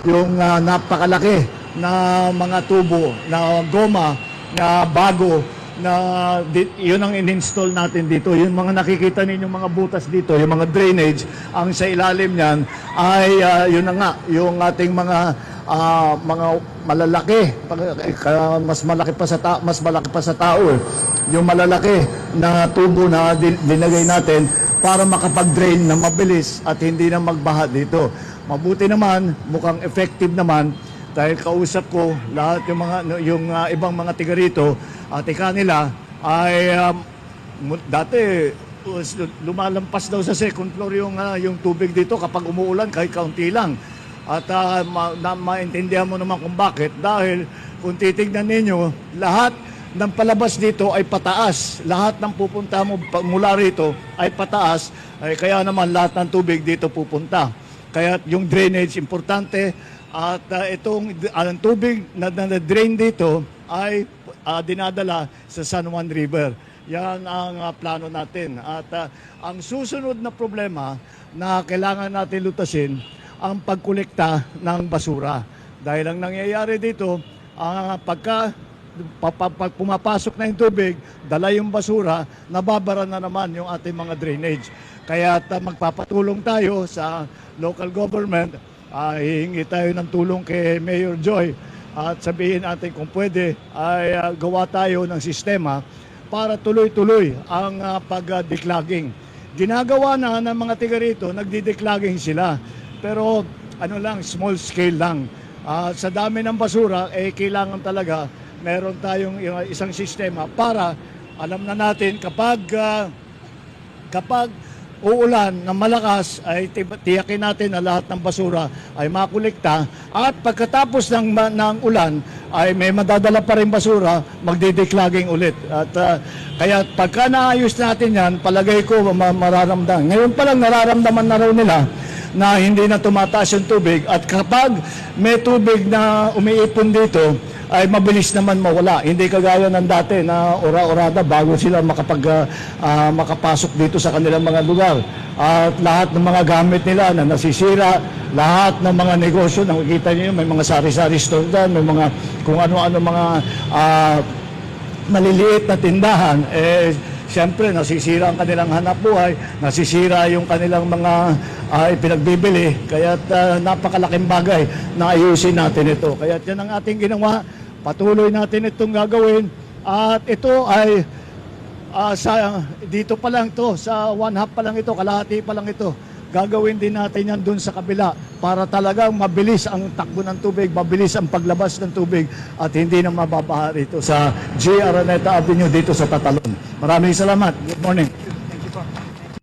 yung napakalaki na mga tubo na goma na bago na yun ang in-install natin dito. Yung mga nakikita ninyong mga butas dito, yung mga drainage, ang sa ilalim niyan ay yun na nga, yung ating mga malalaki, mas malaki pa sa tao. Yung malalaki na tubo na dinagay natin para makapag-drain na mabilis at hindi na magbaha dito. Mabuti naman, mukhang effective naman dahil kausap ko lahat yung ibang mga tiga rito at nila ay dati lumalampas daw sa second floor yung tubig dito kapag umuulan kahit kaunti lang. At maintindihan mo naman kung bakit. Dahil kung titignan ninyo, lahat ng palabas dito ay pataas. Lahat ng pupunta mo mula rito ay pataas. Kaya naman lahat ng tubig dito pupunta. Kaya yung drainage importante. At itong tubig na drain dito ay dinadala sa San Juan River. Yan ang plano natin. At ang susunod na problema na kailangan natin lutasin ang pagkolekta ng basura. Dahil ang nangyayari dito, pagka pumapasok na yung tubig, dala yung basura, nababara na naman yung ating mga drainage. Kaya magpapatulong tayo sa local government, hihingi tayo ng tulong kay Mayor Joy at sabihin natin kung pwede ay gawa tayo ng sistema para tuloy-tuloy ang pag-declogging. Ginagawa na ng mga tiga rito, nagdi-declogging sila. Pero small scale lang. Sa dami ng basura, kailangan talaga meron tayong isang sistema para alam na natin kapag uulan ng malakas ay tiyakin natin na lahat ng basura ay makolekta at pagkatapos ng ulan ay may madadala pa rin basura, magdi-declogging ulit. At kaya pagka naayos natin yan, palagay ko mararamdaman. Ngayon pa lang nararamdaman na raw nila na hindi na tumataas yung tubig at kapag may tubig na umiipon dito ay mabilis naman mawala. Hindi kagaya ng dati na ora-orada bago sila makapasok dito sa kanilang mga lugar. At lahat ng mga gamit nila na nasisira, lahat ng mga negosyo, nakikita niyo may mga sari-sari store dyan, may mga kung ano-ano mga maliliit na tindahan, siyempre, nasisira ang kanilang hanapbuhay, nasisira yung kanilang mga pinagbibili. Kaya napakalaking bagay na ayusin natin ito. Kaya yan ang ating ginawa. Patuloy natin itong gagawin. At ito ay dito pa lang ito, sa 1/2 pa lang ito, kalahati pa lang ito. Gagawin din natin yan dun sa kabila para talagang mabilis ang takbo ng tubig, mabilis ang paglabas ng tubig at hindi na mababaha rito sa G. Araneta Avenue dito sa Tatalon. Maraming salamat. Good morning.